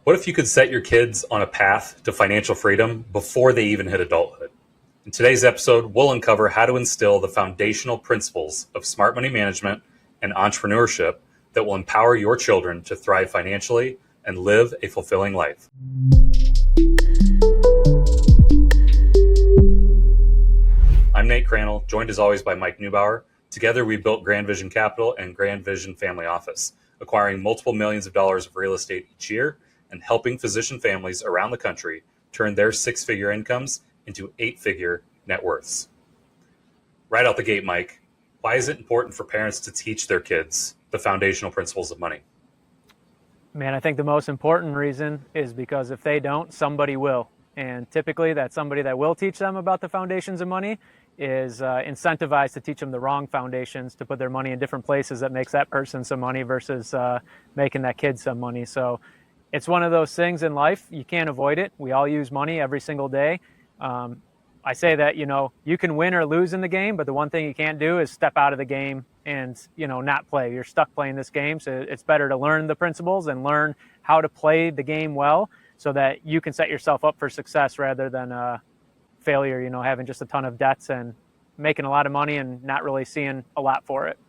What if you could set your kids on a path to financial freedom before they even hit adulthood? In today's episode, we'll uncover how to instill the foundational principles of smart money management and entrepreneurship that will empower your children to thrive financially and live a fulfilling life. I'm Nate Crannell, joined as always by Mike Neubauer. Together, we built Grand Vision Capital and Grand Vision Family Office, acquiring multiple millions of dollars of real estate each year and helping physician families around the country turn their six-figure incomes into eight-figure net worths. Right out the gate, Mike, why is it important for parents to teach their kids the foundational principles of money? Man, I think the most important reason is because if they don't, somebody will. And typically that somebody that will teach them about the foundations of money is incentivized to teach them the wrong foundations, to put their money in different places that makes that person some money versus making that kid some money. So it's one of those things in life, you can't avoid it. We all use money every single day. I say that, you can win or lose in the game, but the one thing you can't do is step out of the game and, not play. You're stuck playing this game. So it's better to learn the principles and learn how to play the game well so that you can set yourself up for success rather than failure, having just a ton of debts and making a lot of money and not really seeing a lot for it.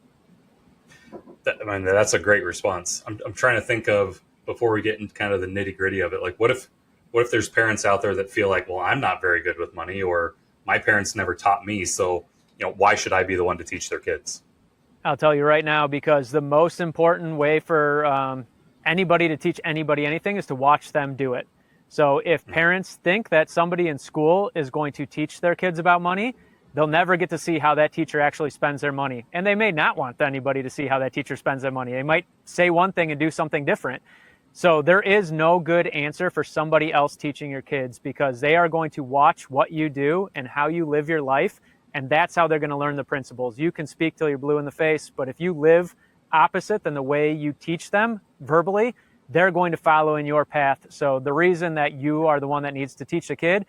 That's a great response. I'm trying to think of, before we get into kind of the nitty gritty of it, like what if there's parents out there that feel like, well, I'm not very good with money, or my parents never taught me, so why should I be the one to teach their kids? I'll tell you right now, because the most important way for anybody to teach anybody anything is to watch them do it. So if parents think that somebody in school is going to teach their kids about money, they'll never get to see how that teacher actually spends their money. And they may not want anybody to see how that teacher spends their money. They might say one thing and do something different. So there is no good answer for somebody else teaching your kids, because they are going to watch what you do and how you live your life, and that's how they're going to learn the principles. You can speak till you're blue in the face, but if you live opposite than the way you teach them verbally, they're going to follow in your path. So the reason that you are the one that needs to teach the kid,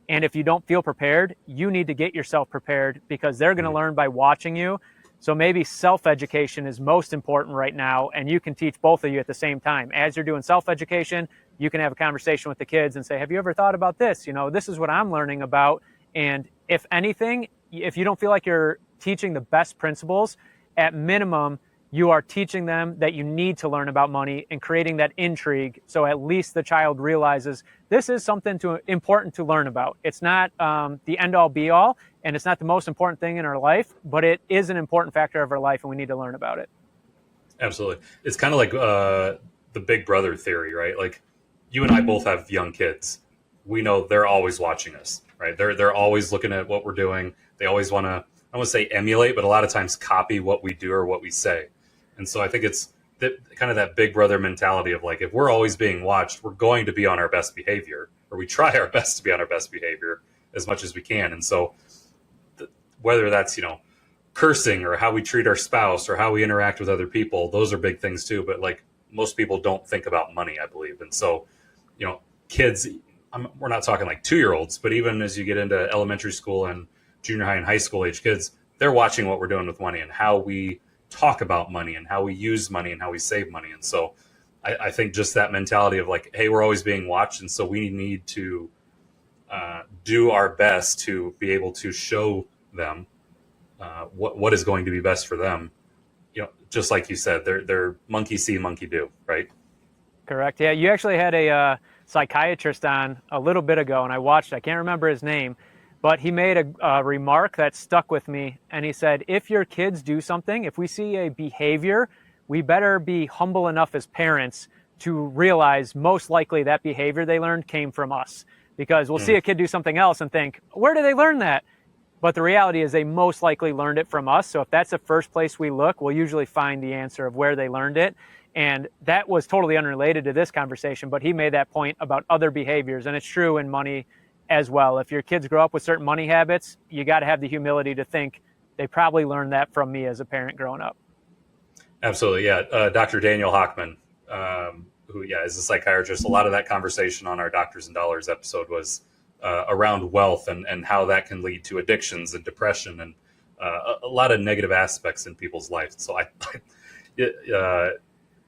and if you don't feel prepared, you need to get yourself prepared, because they're going to learn by watching you. So maybe self-education is most important right now, and you can teach both of you at the same time. As you're doing self-education, you can have a conversation with the kids and say, have you ever thought about this? This is what I'm learning about. And if anything, if you don't feel like you're teaching the best principles, at minimum, you are teaching them that you need to learn about money and creating that intrigue. So at least the child realizes this is something important to learn about. It's not the end all be all, and it's not the most important thing in our life, but it is an important factor of our life, and we need to learn about it. Absolutely. It's kind of like the big brother theory, right? Like you and I both have young kids. We know they're always watching us, right? They're always looking at what we're doing. They always want to, I don't want to say emulate, but a lot of times copy what we do or what we say. And so I think it's kind of that big brother mentality of like, if we're always being watched, we're going to be on our best behavior, or we try our best to be on our best behavior as much as we can. And so whether that's, cursing or how we treat our spouse or how we interact with other people, those are big things too. But like most people don't think about money, I believe. And so, kids, we're not talking like 2-year-olds, but even as you get into elementary school and junior high and high school age kids, they're watching what we're doing with money and how we talk about money and how we use money and how we save money. And so I think just that mentality of like, hey, we're always being watched. And so we need to do our best to be able to show them what is going to be best for them. Just like you said, they're monkey see, monkey do, right? Correct. Yeah, you actually had a psychiatrist on a little bit ago, and I watched, I can't remember his name, but he made a remark that stuck with me. And he said, if your kids do something, if we see a behavior, we better be humble enough as parents to realize most likely that behavior they learned came from us. Because we'll see a kid do something else and think, where did they learn that? But the reality is they most likely learned it from us. So if that's the first place we look, we'll usually find the answer of where they learned it. And that was totally unrelated to this conversation, but he made that point about other behaviors. And it's true in money as well. If your kids grow up with certain money habits, you got to have the humility to think they probably learned that from me as a parent growing up. Absolutely. Yeah. Dr. Daniel Hochman, who is a psychiatrist. A lot of that conversation on our Doctors and Dollars episode was around wealth and how that can lead to addictions and depression and a lot of negative aspects in people's lives. So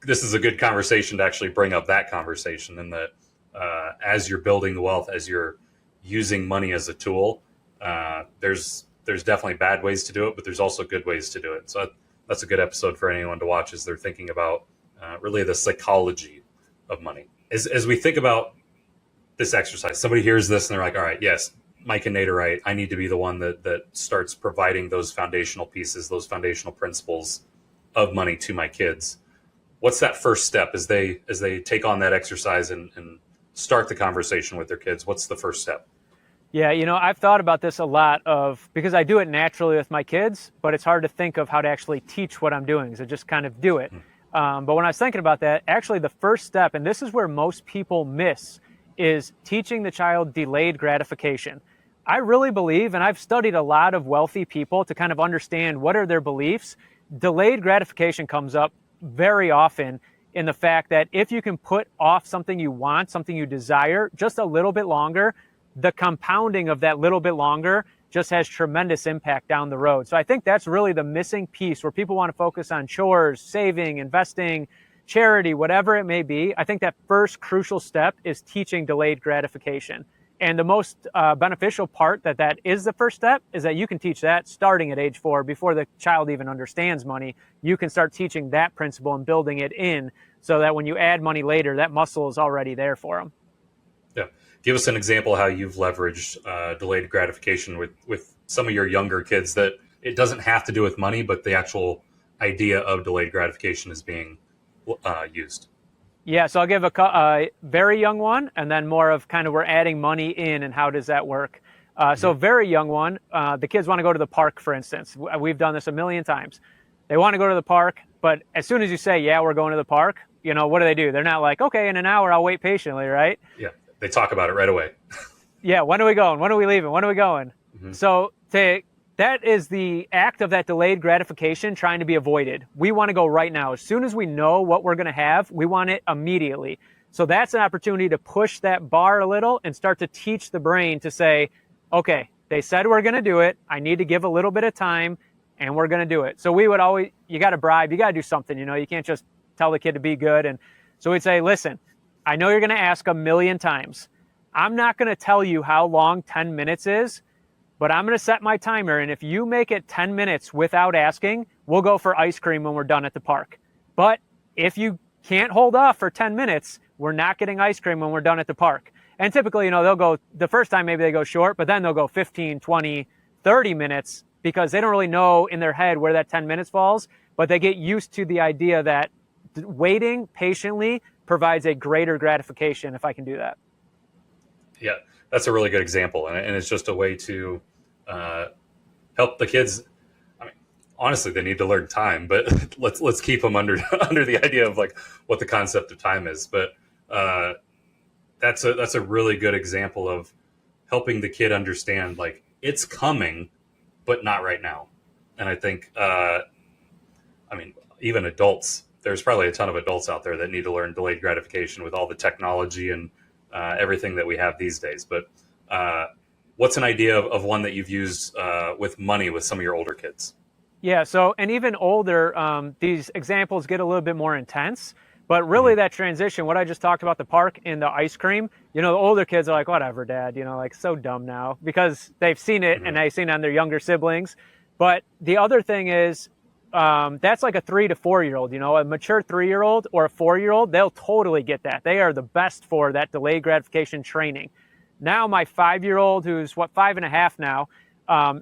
this is a good conversation to actually bring up that conversation, and that as you're building wealth, as you're using money as a tool, there's definitely bad ways to do it, but there's also good ways to do it. So that's a good episode for anyone to watch as they're thinking about really the psychology of money. As we think about this exercise, somebody hears this and they're like, all right, yes, Mike and Nate are right. I need to be the one that starts providing those foundational pieces, those foundational principles of money to my kids. What's that first step as they take on that exercise and start the conversation with their kids? What's the first step? Yeah, I've thought about this a lot because I do it naturally with my kids, but it's hard to think of how to actually teach what I'm doing, so just kind of do it. But when I was thinking about that, actually the first step, and this is where most people miss, is teaching the child delayed gratification. I really believe, and I've studied a lot of wealthy people to kind of understand what are their beliefs. Delayed gratification comes up very often in the fact that if you can put off something you want, something you desire, just a little bit longer, the compounding of that little bit longer just has tremendous impact down the road. So I think that's really the missing piece where people want to focus on chores, saving, investing, charity, whatever it may be. I think that first crucial step is teaching delayed gratification. And the most beneficial part that is the first step is that you can teach that starting at age 4 before the child even understands money. You can start teaching that principle and building it in so that when you add money later, that muscle is already there for them. Yeah. Give us an example how you've leveraged delayed gratification with some of your younger kids, that it doesn't have to do with money, but the actual idea of delayed gratification is being used. Yeah, so I'll give a very young one, and then more of kind of we're adding money in and how does that work. So very young one, the kids want to go to the park, for instance. We've done this a million times. They want to go to the park, but as soon as you say, yeah, we're going to the park, what do? They're not like, okay, in an hour, I'll wait patiently, right? Yeah, they talk about it right away. Yeah, when are we going? When are we leaving? When are we going? Mm-hmm. So that is the act of that delayed gratification trying to be avoided. We want to go right now. As soon as we know what we're going to have, we want it immediately. So that's an opportunity to push that bar a little and start to teach the brain to say, okay, they said we're going to do it. I need to give a little bit of time and we're going to do it. So we would always, you got to bribe, you got to do something, you can't just tell the kid to be good. And so we'd say, listen, I know you're going to ask a million times. I'm not going to tell you how long 10 minutes is, but I'm going to set my timer, and if you make it 10 minutes without asking, we'll go for ice cream when we're done at the park. But if you can't hold off for 10 minutes, we're not getting ice cream when we're done at the park. And typically, they'll go, the first time maybe they go short, but then they'll go 15, 20, 30 minutes because they don't really know in their head where that 10 minutes falls, but they get used to the idea that waiting patiently provides a greater gratification if I can do that. Yeah, that's a really good example. And it's just a way to help the kids. I mean, honestly, they need to learn time, but let's keep them under the idea of like what the concept of time is. But that's a really good example of helping the kid understand like it's coming, but not right now. And I think, even adults, there's probably a ton of adults out there that need to learn delayed gratification with all the technology and everything that we have these days. But what's an idea of one that you've used with money with some of your older kids? Yeah, so, and even older, these examples get a little bit more intense, but really that transition, what I just talked about, the park and the ice cream, the older kids are like, whatever, Dad, like so dumb now because they've seen it and they've seen it on their younger siblings. But the other thing is, that's like a 3 to 4 year old, a mature 3-year-old or a 4-year-old, they'll totally get that. They are the best for that delayed gratification training. Now my 5-year-old, who's 5.5 now,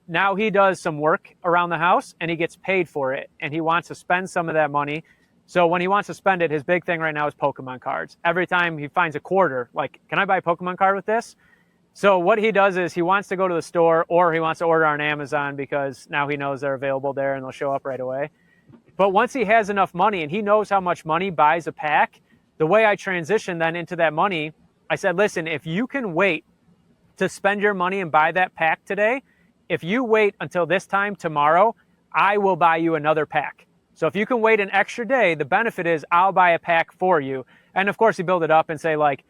now he does some work around the house and he gets paid for it and he wants to spend some of that money. So when he wants to spend it, his big thing right now is Pokemon cards. Every time he finds a quarter, like, can I buy a Pokemon card with this? So what he does is he wants to go to the store or he wants to order on Amazon because now he knows they're available there and they'll show up right away. But once he has enough money and he knows how much money buys a pack, the way I transition then into that money, I said, listen, if you can wait to spend your money and buy that pack today, if you wait until this time tomorrow, I will buy you another pack. So if you can wait an extra day, the benefit is I'll buy a pack for you. And of course, you build it up and say, like,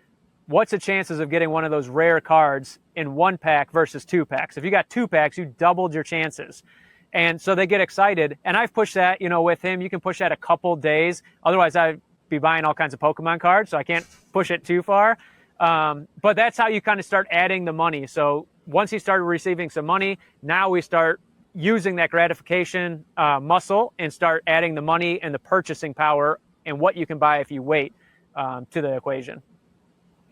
what's the chances of getting one of those rare cards in 1 pack versus 2 packs? If you got 2 packs, you doubled your chances. And so they get excited. And I've pushed that, with him. You can push that a couple days. Otherwise, be buying all kinds of Pokemon cards, so I can't push it too far. But that's how you kind of start adding the money. So once he started receiving some money, now we start using that gratification muscle and start adding the money and the purchasing power and what you can buy if you wait to the equation.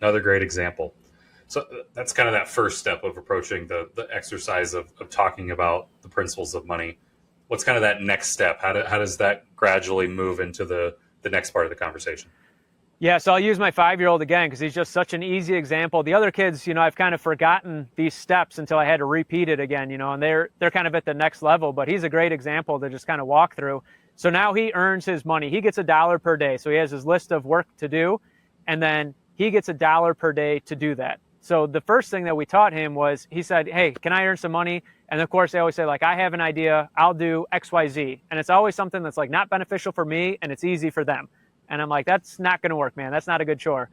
Another great example. So that's kind of that first step of approaching the exercise of talking about the principles of money. What's kind of that next step? How does that gradually move into the next part of the conversation? Yeah, so I'll use my 5-year-old again because he's just such an easy example. The other kids, I've kind of forgotten these steps until I had to repeat it again, and they're kind of at the next level, but he's a great example to just kind of walk through. So now he earns his money. He gets $1 per day. So he has his list of work to do, and then he gets $1 per day to do that. So the first thing that we taught him was, he said, hey, can I earn some money? And of course, they always say, like, I have an idea, I'll do X, Y, Z. And it's always something that's like not beneficial for me and it's easy for them. And I'm like, that's not going to work, man. That's not a good chore.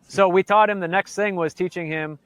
So we taught him, the next thing was teaching him,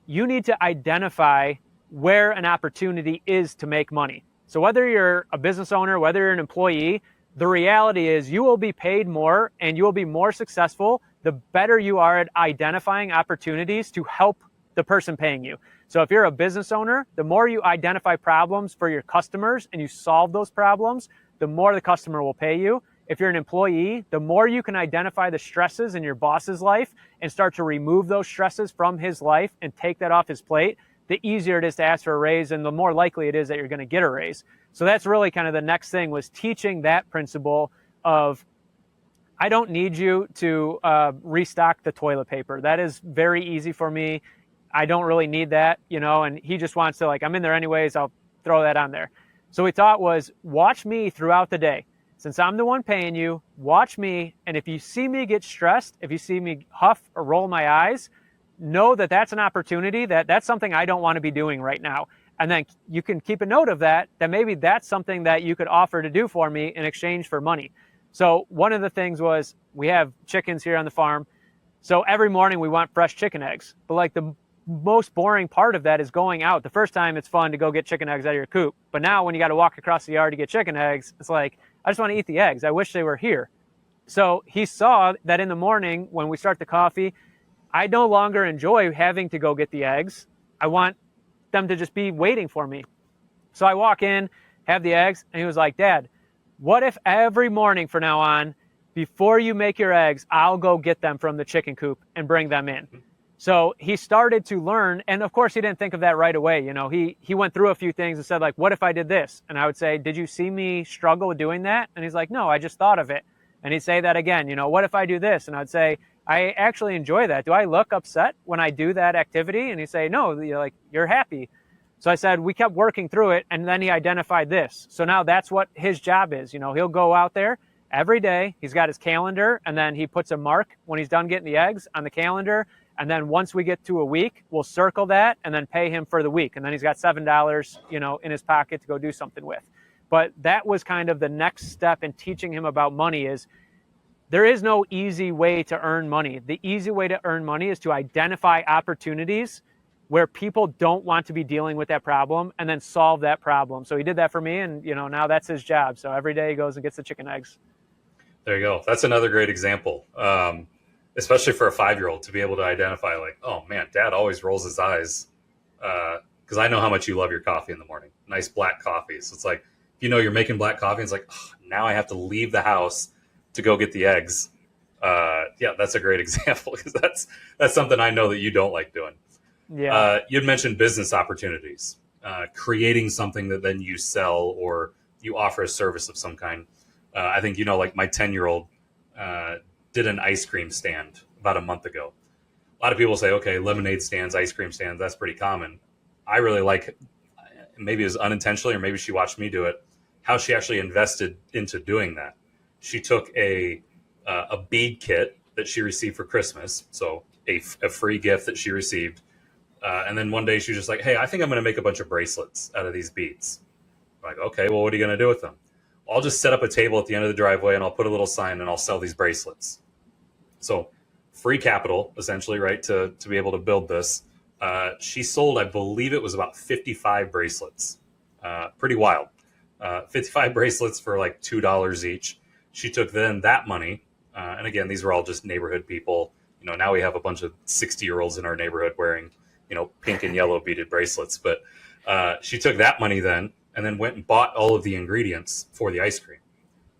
you need to identify where an opportunity is to make money. So whether you're a business owner, whether you're an employee, the reality is you will be paid more and you will be more successful the better you are at identifying opportunities to help the person paying you. So if you're a business owner, the more you identify problems for your customers and you solve those problems, the more the customer will pay you. If you're an employee, the more you can identify the stresses in your boss's life and start to remove those stresses from his life and take that off his plate, the easier it is to ask for a raise and the more likely it is that you're going to get a raise. So that's really kind of the next thing, was teaching that principle of, I don't need you to restock the toilet paper. That is very easy for me. I don't really need that, and he just wants to, like, I'm in there anyways, I'll throw that on there. So we thought was, watch me throughout the day. Since I'm the one paying you, watch me, and if you see me get stressed, if you see me huff or roll my eyes, know that that's an opportunity, that's something I don't want to be doing right now. And then you can keep a note of that maybe that's something that you could offer to do for me in exchange for money. So one of the things was, we have chickens here on the farm. So every morning we want fresh chicken eggs. But like the most boring part of that is going out. The first time it's fun to go get chicken eggs out of your coop. But now when you got to walk across the yard to get chicken eggs, it's like, I just want to eat the eggs. I wish they were here. So he saw that in the morning when we start the coffee, I no longer enjoy having to go get the eggs. I want them to just be waiting for me. So I walk in, have the eggs, and he was like, Dad, what if every morning from now on, before you make your eggs, I'll go get them from the chicken coop and bring them in? So he started to learn, and of course he didn't think of that right away. He went through a few things and said, like, what if I did this? And I would say, did you see me struggle with doing that? And he's like, no, I just thought of it. And he'd say that again, what if I do this? And I'd say, I actually enjoy that. Do I look upset when I do that activity? And he'd say, no, you're happy. So I said, we kept working through it, and then he identified this. So now that's what his job is. He'll go out there every day. He's got his calendar, and then he puts a mark when he's done getting the eggs on the calendar. And then once we get to a week, we'll circle that and then pay him for the week. And then he's got $7, in his pocket to go do something with. But that was kind of the next step in teaching him about money. Is there is no easy way to earn money. The easy way to earn money is to identify opportunities where people don't want to be dealing with that problem and then solve that problem. So he did that for me, and now that's his job. So every day he goes and gets the chicken eggs. There you go. That's another great example, especially for a 5-year-old to be able to identify, like, oh man, Dad always rolls his eyes because I know how much you love your coffee in the morning. Nice black coffee. So it's like, you're making black coffee, and it's like, oh, now I have to leave the house to go get the eggs. Yeah, that's a great example, because that's something I know that you don't like doing. Yeah. You'd mentioned business opportunities, creating something that then you sell or you offer a service of some kind. I think, like my 10-year-old did an ice cream stand about a month ago. A lot of people say, okay, lemonade stands, ice cream stands, that's pretty common. I really like, maybe it was unintentionally or maybe she watched me do it, how she actually invested into doing that. She took a bead kit that she received for Christmas, so a free gift that she received. And then one day she was just like, hey, I think I'm going to make a bunch of bracelets out of these beads. I'm like, okay, well, what are you going to do with them? I'll just set up a table at the end of the driveway and I'll put a little sign and I'll sell these bracelets. So free capital, essentially, right, to be able to build this. She sold, I believe it was about 55 bracelets. Pretty wild. 55 bracelets for like $2 each. She took then that money And again, these were all just neighborhood people. Now we have a bunch of 60-year-olds in our neighborhood wearing, pink and yellow beaded bracelets. But she took that money then and then went and bought all of the ingredients for the ice cream.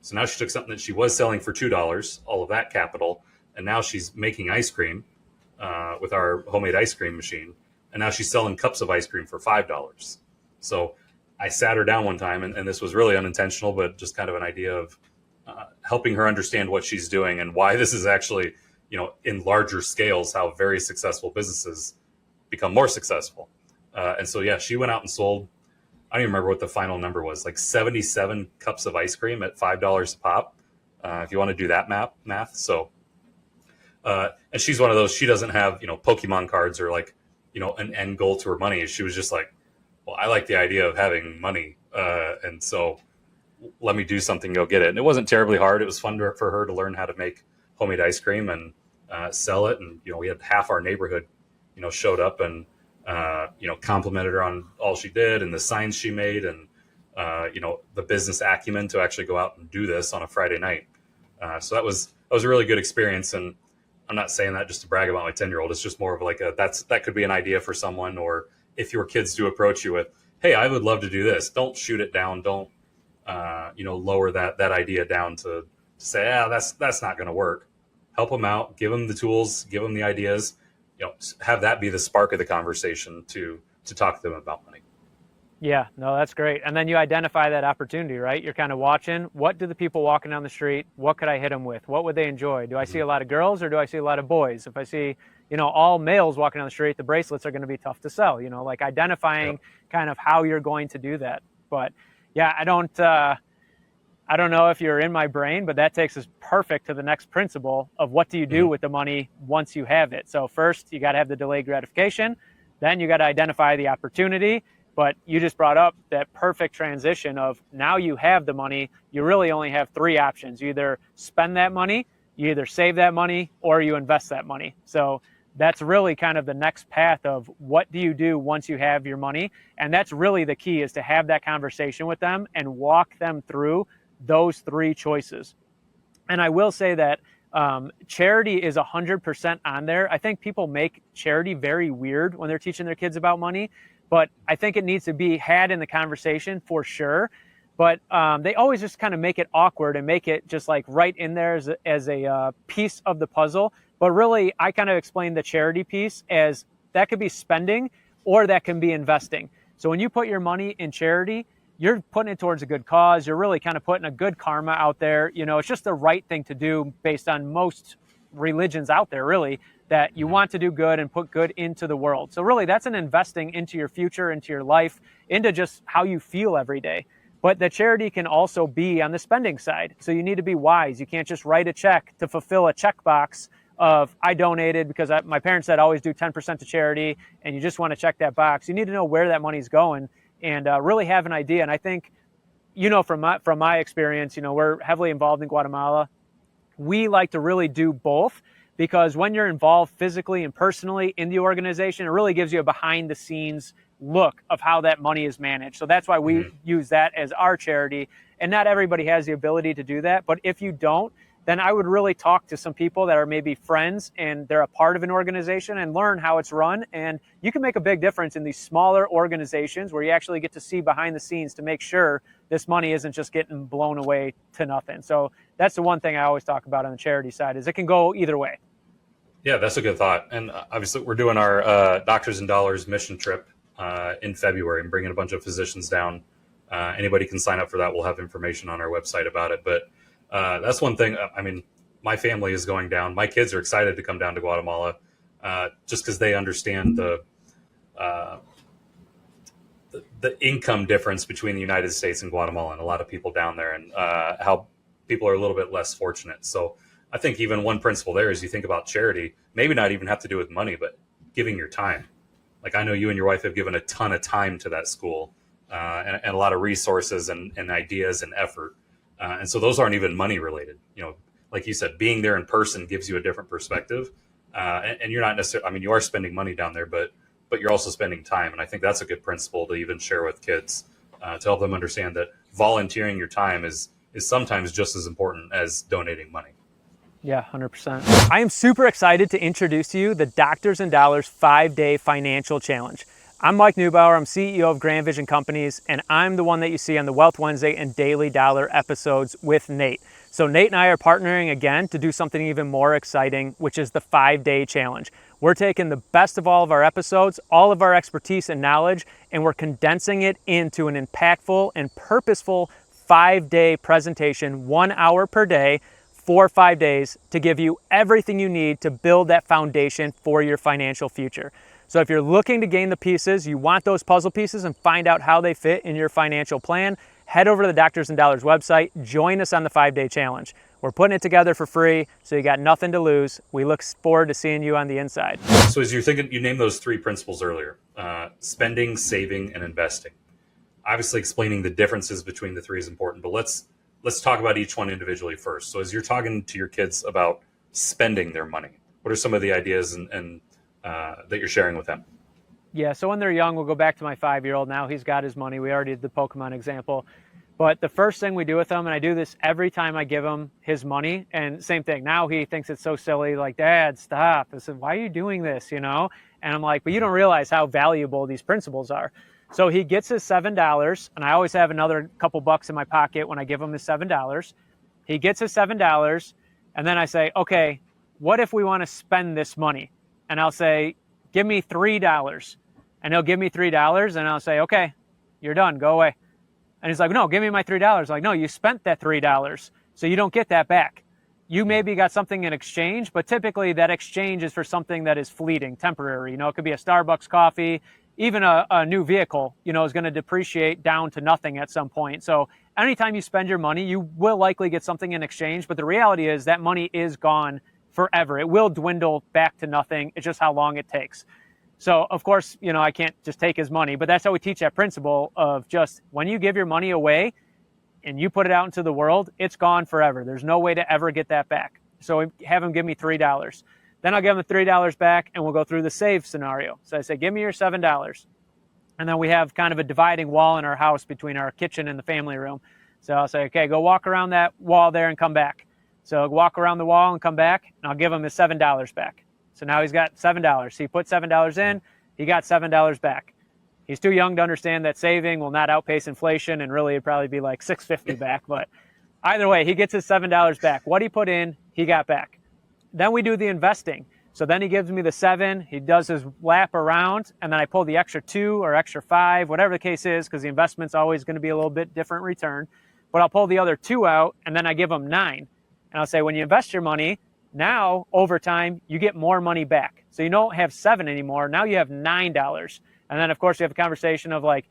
So now she took something that she was selling for $2, all of that capital, and now she's making ice cream with our homemade ice cream machine. And now she's selling cups of ice cream for $5. So I sat her down one time, and this was really unintentional, but just kind of an idea of helping her understand what she's doing and why this is actually, in larger scales, how very successful businesses become more successful. And so, yeah, she went out and sold, I don't even remember what the final number was, like 77 cups of ice cream at $5 a pop, if you want to do that math. So, and she's one of those, she doesn't have, Pokemon cards or like, an end goal to her money. She was just like, well, I like the idea of having money. And so let me do something, go get it. And it wasn't terribly hard. It was fun for her to learn how to make homemade ice cream and sell it. And, we had half our neighborhood, showed up and, complimented her on all she did and the signs she made and, the business acumen to actually go out and do this on a Friday night. So that was a really good experience. And I'm not saying that just to brag about my 10-year-old. It's just more of like that could be an idea for someone. Or if your kids do approach you with, hey, I would love to do this, don't shoot it down. Don't, lower that idea down to say, that's not going to work. Help them out, give them the tools, give them the ideas, have that be the spark of the conversation to talk to them about money. Yeah, no, that's great. And then you identify that opportunity, right? You're kind of watching, what do the people walking down the street, what could I hit them with? What would they enjoy? Do I see a lot of girls or do I see a lot of boys? If I see, all males walking down the street, the bracelets are going to be tough to sell, like identifying kind of how you're going to do that. But yeah, I don't know if you're in my brain, but that takes us perfect to the next principle of what do you do with the money once you have it. So first you got to have the delayed gratification, then you got to identify the opportunity. But you just brought up that perfect transition of now you have the money, you really only have three options. You either spend that money, you either save that money, or you invest that money. So that's really kind of the next path of what do you do once you have your money. And that's really the key, is to have that conversation with them and walk them through those three choices. And I will say that charity is 100% on there. I think people make charity very weird when they're teaching their kids about money. But I think it needs to be had in the conversation for sure. But they always just kind of make it awkward and make it just like right in there as a piece of the puzzle. But really, I kind of explain the charity piece as that could be spending or that can be investing. So when you put your money in charity, you're putting it towards a good cause. You're really kind of putting a good karma out there. It's just the right thing to do based on most religions out there, really, that you want to do good and put good into the world. So really, that's an investing into your future, into your life, into just how you feel every day. But the charity can also be on the spending side. So you need to be wise. You can't just write a check to fulfill a checkbox of I donated because my parents said always do 10% to charity, and you just want to check that box. You need to know where that money's going and really have an idea. And I think, from my experience, we're heavily involved in Guatemala. We like to really do both, because when you're involved physically and personally in the organization, it really gives you a behind the scenes look of how that money is managed. So that's why we use that as our charity. And not everybody has the ability to do that. But if you don't, then I would really talk to some people that are maybe friends and they're a part of an organization and learn how it's run. And you can make a big difference in these smaller organizations where you actually get to see behind the scenes to make sure this money isn't just getting blown away to nothing. So that's the one thing I always talk about on the charity side, is it can go either way. Yeah, that's a good thought. And obviously we're doing our Doctors and Dollars mission trip in February and bringing a bunch of physicians down. Anybody can sign up for that. We'll have information on our website about it. But that's one thing. My family is going down. My kids are excited to come down to Guatemala just because they understand the income difference between the United States and Guatemala, and a lot of people down there, and how people are a little bit less fortunate. So I think even one principle there is you think about charity, maybe not even have to do with money, but giving your time. Like I know you and your wife have given a ton of time to that school and a lot of resources and ideas and effort. And so those aren't even money related. Like you said, being there in person gives you a different perspective. And you're not necessarily, you are spending money down there, but you're also spending time. And I think that's a good principle to even share with kids to help them understand that volunteering your time is sometimes just as important as donating money. Yeah, 100%. I am super excited to introduce to you the Doctors and Dollars 5-Day Financial Challenge. I'm Mike Neubauer, I'm CEO of Grand Vision Companies, and I'm the one that you see on the Wealth Wednesday and Daily Dollar episodes with Nate. So Nate and I are partnering again to do something even more exciting, which is the 5-Day Challenge. We're taking the best of all of our episodes, all of our expertise and knowledge, and we're condensing it into an impactful and purposeful 5-day presentation, 1 hour per day, for 5 days to give you everything you need to build that foundation for your financial future. So if you're looking to gain the pieces, you want those puzzle pieces and find out how they fit in your financial plan, head over to the Doctors and Dollars website, join us on the 5-day challenge. We're putting it together for free, so you got nothing to lose. We look forward to seeing you on the inside. So as you're thinking, you named those 3 principles earlier, spending, saving, and investing. Obviously explaining the differences between the 3 is important, but let's talk about each one individually first. So as you're talking to your kids about spending their money, what are some of the ideas and that you're sharing with them? Yeah, so when they're young, we'll go back to my 5-year-old. Now he's got his money. We already did the Pokemon example. But the first thing we do with him, and I do this every time I give him his money, and same thing. Now he thinks it's so silly, like, Dad, stop. I said, why are you doing this, And I'm like, but you don't realize how valuable these principles are. So he gets his $7, and I always have another couple bucks in my pocket when I give him his $7. He gets his $7, and then I say, okay, what if we want to spend this money? And I'll say, give me $3. And he'll give me $3, and I'll say, okay, you're done, go away. And he's like, no, give me my $3. I'm like, no, you spent that $3, so you don't get that back. You maybe got something in exchange, but typically that exchange is for something that is fleeting, temporary. It could be a Starbucks coffee. Even a new vehicle, is going to depreciate down to nothing at some point. So anytime you spend your money, you will likely get something in exchange. But the reality is that money is gone forever. It will dwindle back to nothing. It's just how long it takes. So, of course, I can't just take his money. But that's how we teach that principle of just when you give your money away and you put it out into the world, it's gone forever. There's no way to ever get that back. So we have him give me $3. Then I'll give him the $3 back, and we'll go through the save scenario. So I say, give me your $7. And then we have kind of a dividing wall in our house between our kitchen and the family room. So I'll say, okay, go walk around that wall there and come back. So walk around the wall and come back, and I'll give him his $7 back. So now he's got $7. He put $7 in, he got $7 back. He's too young to understand that saving will not outpace inflation, and really it'd probably be like $6.50 back. But either way, he gets his $7 back. What he put in, he got back. Then we do the investing. So then he gives me the 7, he does his lap around, and then I pull the extra 2 or extra 5, whatever the case is, because the investment's always going to be a little bit different return. But I'll pull the other 2 out, and then I give him 9. And I'll say, when you invest your money, now over time, you get more money back. So you don't have 7 anymore, now you have $9. And then of course you have a conversation of like,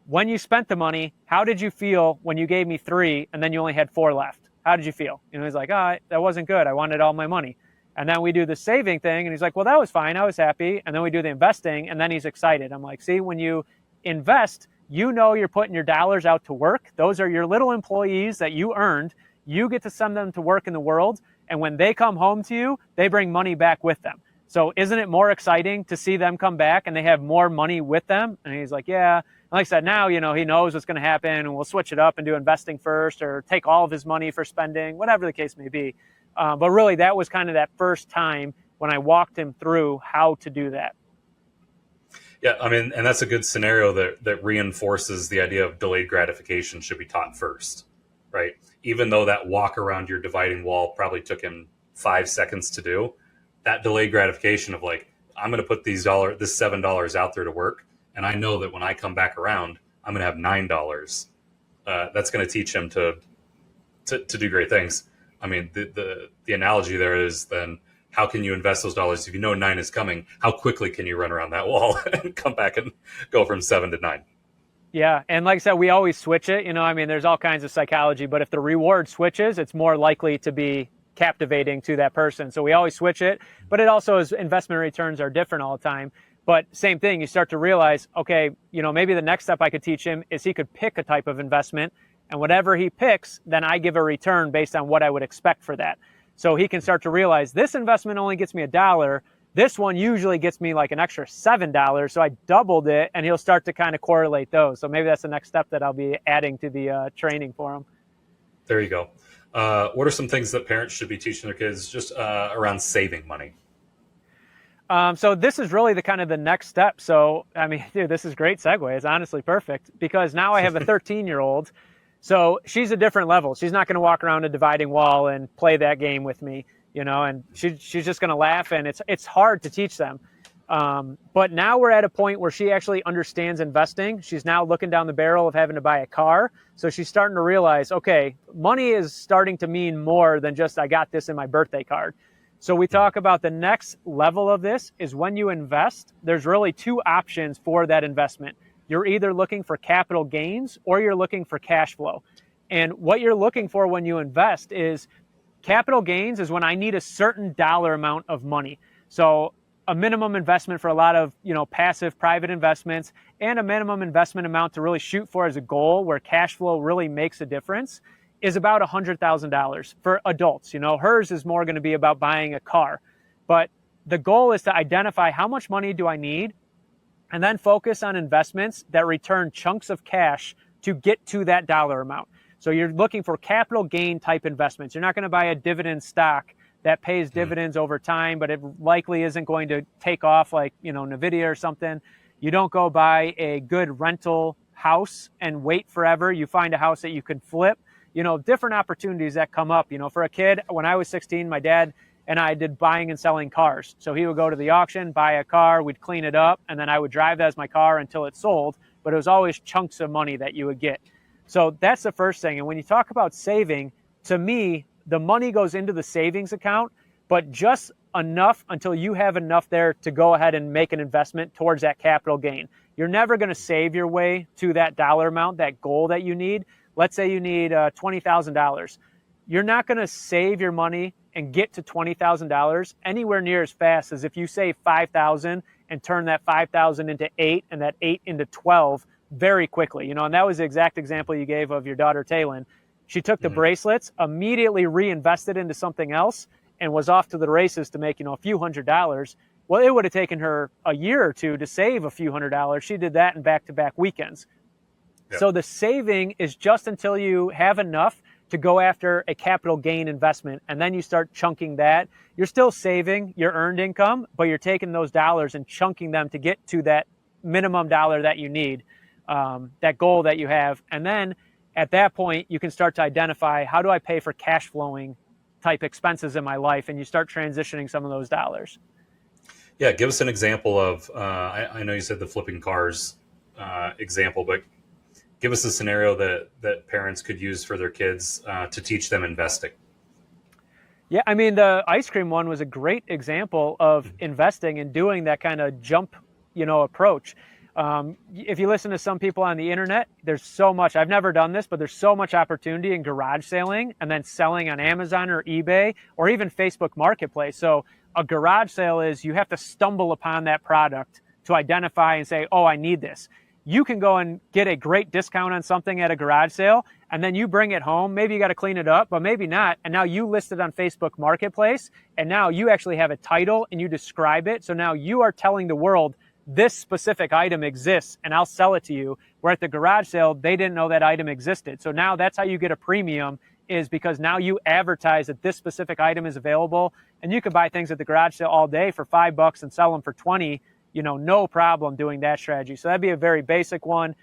when you spent the money, how did you feel when you gave me 3 and then you only had 4 left? How did you feel? He's like, that wasn't good. I wanted all my money. And then we do the saving thing, and he's like, well, that was fine. I was happy. And then we do the investing, and then he's excited. I'm like, see, when you invest, you're putting your dollars out to work. Those are your little employees that you earned. You get to send them to work in the world, and when they come home to you, they bring money back with them. So isn't it more exciting to see them come back and they have more money with them? And he's like, yeah. And like I said, now, he knows what's going to happen, and we'll switch it up and do investing first or take all of his money for spending, whatever the case may be. But really, that was kind of that first time when I walked him through how to do that. Yeah, and that's a good scenario that reinforces the idea of delayed gratification should be taught first, right? Even though that walk around your dividing wall probably took him 5 seconds to do, that delayed gratification of like, I'm going to put this $7 out there to work, and I know that when I come back around, I'm going to have $9. That's going to teach him to do great things. The analogy there is then, how can you invest those dollars if you know 9 is coming? How quickly can you run around that wall and come back and go from 7 to 9? Yeah, and like I said, we always switch it. There's all kinds of psychology, but if the reward switches, it's more likely to be captivating to that person. So we always switch it, but it also is investment returns are different all the time. But same thing, you start to realize, okay, maybe the next step I could teach him is he could pick a type of investment, and whatever he picks, then I give a return based on what I would expect for that. So he can start to realize this investment only gets me $1. This one usually gets me like an extra $7. So I doubled it, and he'll start to kind of correlate those. So maybe that's the next step that I'll be adding to the training for him. There you go. What are some things that parents should be teaching their kids just around saving money? So this is really the kind of the next step. So, I mean, dude, this is great segue. It's honestly perfect because now I have a 13-year-old. So she's a different level. She's not going to walk around a dividing wall and play that game with me, and she's just going to laugh, and it's hard to teach them. But now we're at a point where she actually understands investing. She's now looking down the barrel of having to buy a car. So she's starting to realize, okay, money is starting to mean more than just I got this in my birthday card. So we talk about the next level of this is when you invest, there's really two options for that investment. You're either looking for capital gains or you're looking for cash flow. And what you're looking for when you invest is capital gains is when I need a certain dollar amount of money. So a minimum investment for a lot of, passive private investments and a minimum investment amount to really shoot for as a goal where cash flow really makes a difference is about $100,000 for adults. Hers is more going to be about buying a car. But the goal is to identify how much money do I need and then focus on investments that return chunks of cash to get to that dollar amount. So you're looking for capital gain type investments. You're not going to buy a dividend stock that pays dividends over time, but it likely isn't going to take off like, NVIDIA or something. You don't go buy a good rental house and wait forever. You find a house that you can flip. Different opportunities that come up. For a kid, when I was 16, my dad and I did buying and selling cars. So he would go to the auction, buy a car, we'd clean it up, and then I would drive that as my car until it sold. But it was always chunks of money that you would get. So that's the first thing. And when you talk about saving, to me, the money goes into the savings account, but just enough until you have enough there to go ahead and make an investment towards that capital gain. You're never going to save your way to that dollar amount, that goal that you need. Let's say you need $20,000. You're not going to save your money and get to $20,000 anywhere near as fast as if you save $5,000 and turn that $5,000 into 8 and that 8 into 12 very quickly. And that was the exact example you gave of your daughter, Taylin. She took the bracelets, immediately reinvested into something else, and was off to the races to make, a few $100s. Well, it would have taken her a year or two to save a few $100s. She did that in back-to-back weekends. Yep. So the saving is just until you have enough to go after a capital gain investment, and then you start chunking that. You're still saving your earned income, but you're taking those dollars and chunking them to get to that minimum dollar that you need, that goal that you have. And then at that point, you can start to identify, how do I pay for cash flowing type expenses in my life? And you start transitioning some of those dollars. Yeah, give us an example of, I know you said the flipping cars example, but give us a scenario that parents could use for their kids to teach them investing. Yeah, I mean, the ice cream one was a great example of investing and doing that kind of jump, approach. If you listen to some people on the internet, there's so much, I've never done this, but there's so much opportunity in garage selling and then selling on Amazon or eBay or even Facebook Marketplace. So a garage sale is you have to stumble upon that product to identify and say, oh, I need this. You can go and get a great discount on something at a garage sale, and then you bring it home. Maybe you got to clean it up, but maybe not. And now you list it on Facebook Marketplace, and now you actually have a title and you describe it. So now you are telling the world, this specific item exists and I'll sell it to you. Where at the garage sale, they didn't know that item existed. So now that's how you get a premium, is because now you advertise that this specific item is available, and you can buy things at the garage sale all day for $5 and sell them for 20, no problem doing that strategy. So that'd be a very basic one.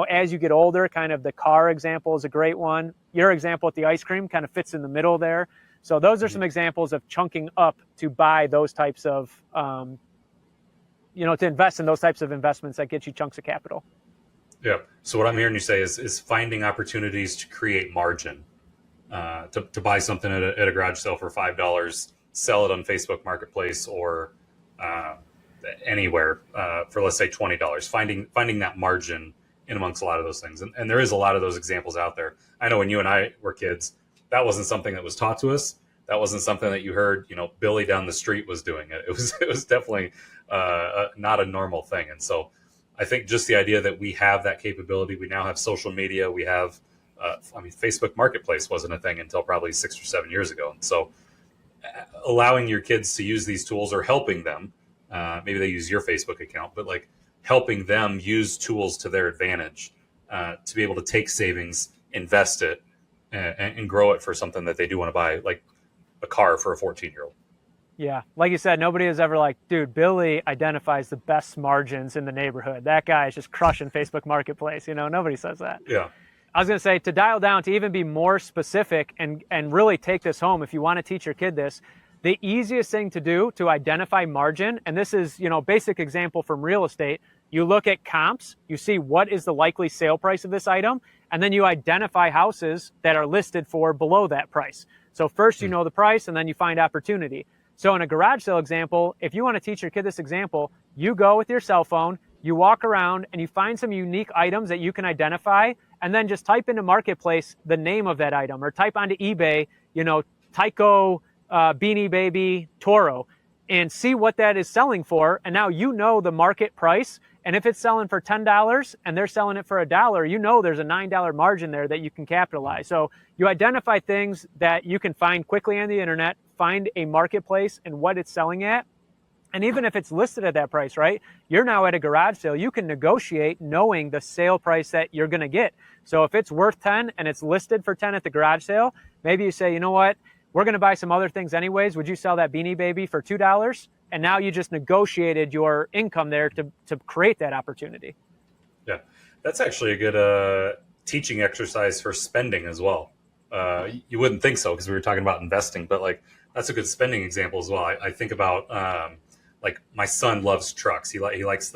As you get older, kind of the car example is a great one. Your example with the ice cream kind of fits in the middle there. So those are some examples of chunking up to buy those types of, to invest in those types of investments that get you chunks of capital. Yeah. So what I'm hearing you say is finding opportunities to create margin, to buy something at a garage sale for $5, sell it on Facebook Marketplace or anywhere for, let's say, $20. Finding that margin in amongst a lot of those things, and there is a lot of those examples out there. I know when you and I were kids, that wasn't something that was taught to us. That wasn't something that you heard, Billy down the street was doing it. It was definitely not a normal thing. And so I think just the idea that we have that capability, we now have social media, we have, Facebook Marketplace wasn't a thing until probably 6 or 7 years ago. And so allowing your kids to use these tools or helping them, maybe they use your Facebook account, but like helping them use tools to their advantage, to be able to take savings, invest it, and grow it for something that they do want to buy, like a car for a 14-year-old. Yeah. Like you said, nobody is ever like, dude, Billy identifies the best margins in the neighborhood. That guy is just crushing Facebook Marketplace. Nobody says that. Yeah. I was going to say, to dial down, to even be more specific and really take this home, if you want to teach your kid this, the easiest thing to do to identify margin, and this is, basic example from real estate, you look at comps, you see what is the likely sale price of this item, and then you identify houses that are listed for below that price. So first you know the price, and then you find opportunity. So in a garage sale example, if you want to teach your kid this example, you go with your cell phone, you walk around, and you find some unique items that you can identify, and then just type into Marketplace the name of that item, or type onto eBay, Tyco Beanie Baby Toro, and see what that is selling for. And now the market price. And if it's selling for $10 and they're selling it for $1, there's a $9 margin there that you can capitalize. So you identify things that you can find quickly on the internet, find a marketplace and what it's selling at. And even if it's listed at that price, right, you're now at a garage sale, you can negotiate knowing the sale price that you're going to get. So if it's worth 10 and it's listed for 10 at the garage sale, maybe you say, you know what, we're going to buy some other things anyways. Would you sell that Beanie Baby for $2? And now you just negotiated your income there to create that opportunity. Yeah, that's actually a good teaching exercise for spending as well. You wouldn't think so because we were talking about investing, but like that's a good spending example as well. I think about like my son loves trucks. He likes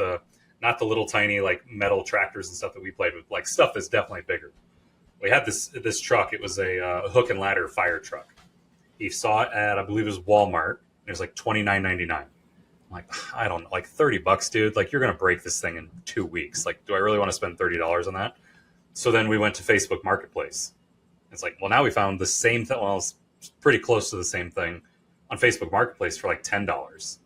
not the little tiny like metal tractors and stuff that we played with, like stuff that's definitely bigger. We had this truck. It was a hook and ladder fire truck. He saw it at, I believe it was Walmart. It was like $29.99. I'm like, I don't know, like $30, dude. Like you're gonna break this thing in 2 weeks. Like, do I really want to spend $30 on that? So then we went to Facebook Marketplace. It's like, well, now we found the same thing. Well, it's pretty close to the same thing on Facebook Marketplace for like $10.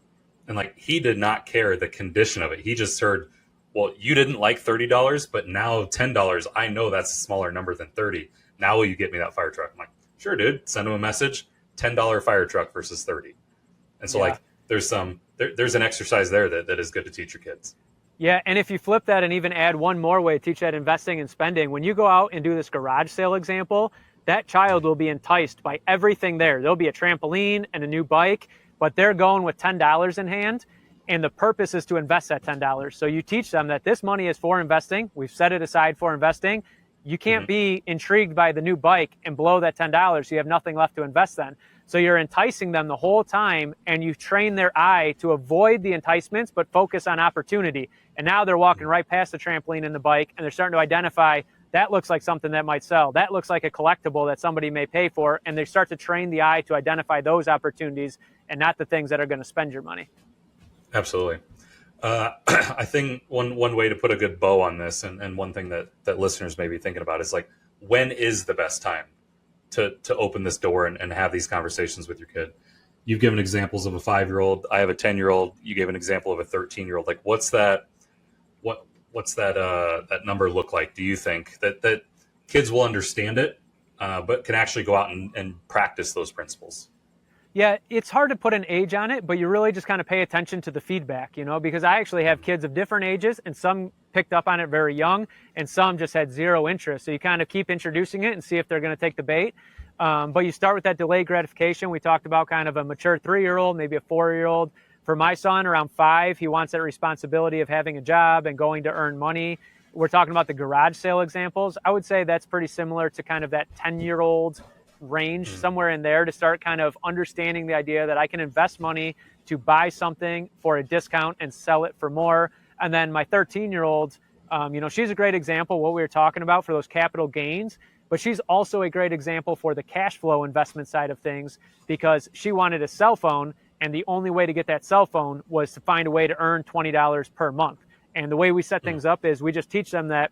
And like he did not care the condition of it. He just heard, well, you didn't like $30, but now $10. I know that's a smaller number than 30. Now will you get me that fire truck? I'm like, sure, dude. Send him a message. $10 fire truck versus 30. And so like there's an exercise there that is good to teach your kids. Yeah, and if you flip that and even add one more way to teach that investing and spending, when you go out and do this garage sale example, that child will be enticed by everything there. There'll be a trampoline and a new bike, but they're going with $10 in hand, and the purpose is to invest that $10. So you teach them that this money is for investing. We've set it aside for investing. You can't be intrigued by the new bike and blow that $10. So you have nothing left to invest then. So you're enticing them the whole time, and you train their eye to avoid the enticements, but focus on opportunity. And now they're walking right past the trampoline and the bike, and they're starting to identify, that looks like something that might sell. That looks like a collectible that somebody may pay for. And they start to train the eye to identify those opportunities and not the things that are going to spend your money. Absolutely. I think one way to put a good bow on this, and one thing that listeners may be thinking about is like, when is the best time to open this door and have these conversations with your kid? You've given examples of a 5-year-old. I have a 10-year-old. You gave an example of a 13-year-old. Like, what's that number look like? Do you think that kids will understand it, but can actually go out and practice those principles? Yeah, it's hard to put an age on it, but you really just kind of pay attention to the feedback, because I actually have kids of different ages, and some picked up on it very young and some just had zero interest. So you kind of keep introducing it and see if they're going to take the bait. But you start with that delayed gratification. We talked about kind of a mature 3-year-old, maybe a 4-year-old. For my son, around 5, he wants that responsibility of having a job and going to earn money. We're talking about the garage sale examples. I would say that's pretty similar to kind of that 10-year-old range, somewhere in there, to start kind of understanding the idea that I can invest money to buy something for a discount and sell it for more. And then my 13-year-old, she's a great example of what we were talking about for those capital gains, but she's also a great example for the cash flow investment side of things, because she wanted a cell phone, and the only way to get that cell phone was to find a way to earn $20 per month. And the way we set things up is we just teach them that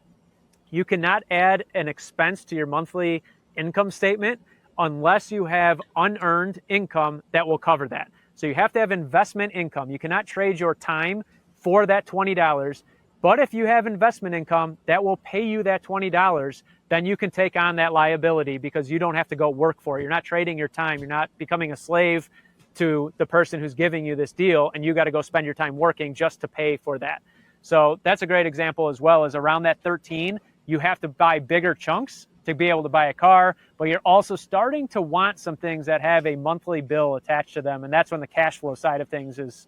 you cannot add an expense to your monthly income statement unless you have unearned income that will cover that. So you have to have investment income. You cannot trade your time for that $20. But if you have investment income that will pay you that $20, then you can take on that liability because you don't have to go work for it. You're not trading your time. You're not becoming a slave to the person who's giving you this deal, and you got to go spend your time working just to pay for that. So that's a great example, as well as around that 13, you have to buy bigger chunks to be able to buy a car, but you're also starting to want some things that have a monthly bill attached to them. And that's when the cash flow side of things is,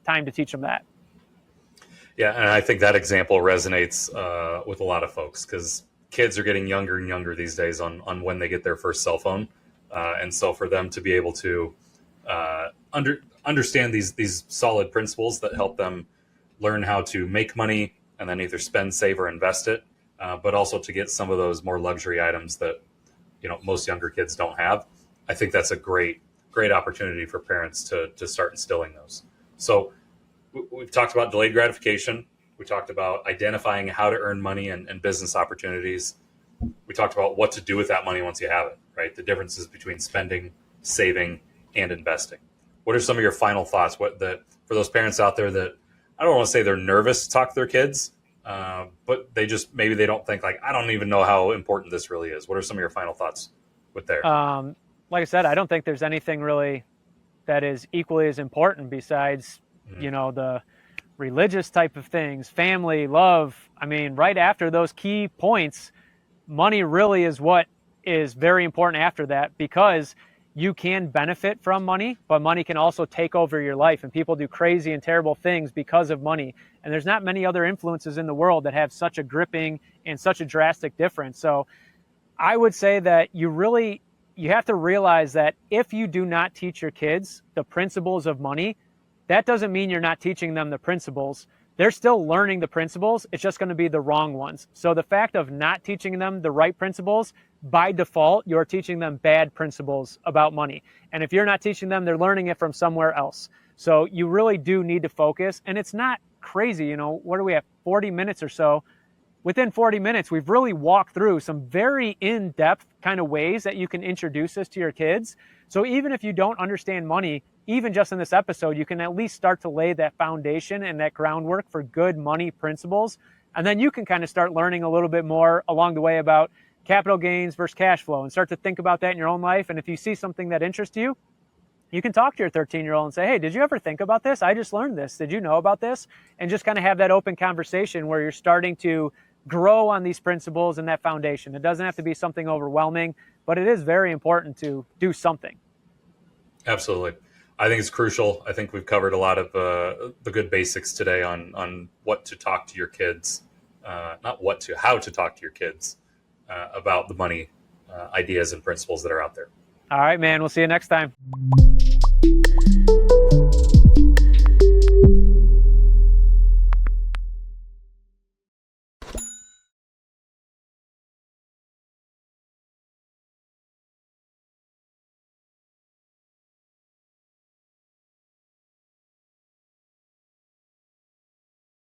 time to teach them that. Yeah, and I think that example resonates with a lot of folks because kids are getting younger and younger these days on when they get their first cell phone. And so for them to be able to understand these solid principles that help them learn how to make money and then either spend, save, or invest it, but also to get some of those more luxury items that most younger kids don't have. I think that's a great opportunity for parents to start instilling those. So we've talked about delayed gratification. We talked about identifying how to earn money and business opportunities. We talked about what to do with that money once you have it, right? The differences between spending, saving, and investing. What are some of your final thoughts? For those parents out there that I don't want to say they're nervous to talk to their kids, but maybe they don't think I don't even know how important this really is. What are some of your final thoughts with there? Like I said, I don't think there's anything really that is equally as important besides, the religious type of things, family, love. I mean, right after those key points, money really is what is very important after that, because you can benefit from money, but money can also take over your life, and people do crazy and terrible things because of money. And there's not many other influences in the world that have such a gripping and such a drastic difference. So I would say that you have to realize that if you do not teach your kids the principles of money, that doesn't mean you're not teaching them the principles. They're still learning the principles. It's just going to be the wrong ones. So the fact of not teaching them the right principles, by default, you're teaching them bad principles about money. And if you're not teaching them, they're learning it from somewhere else. So you really do need to focus. And it's not crazy. What do we have? 40 minutes or so. Within 40 minutes, we've really walked through some very in-depth kind of ways that you can introduce this to your kids. So even if you don't understand money, even just in this episode, you can at least start to lay that foundation and that groundwork for good money principles. And then you can kind of start learning a little bit more along the way about capital gains versus cash flow and start to think about that in your own life. And if you see something that interests you, you can talk to your 13-year-old and say, hey, did you ever think about this? I just learned this. Did you know about this? And just kind of have that open conversation where you're starting to grow on these principles and that foundation. It doesn't have to be something overwhelming, but it is very important to do something. Absolutely. I think it's crucial. I think we've covered a lot of the good basics today on what to talk to your kids, how to talk to your kids about the money ideas and principles that are out there. All right, man. We'll see you next time.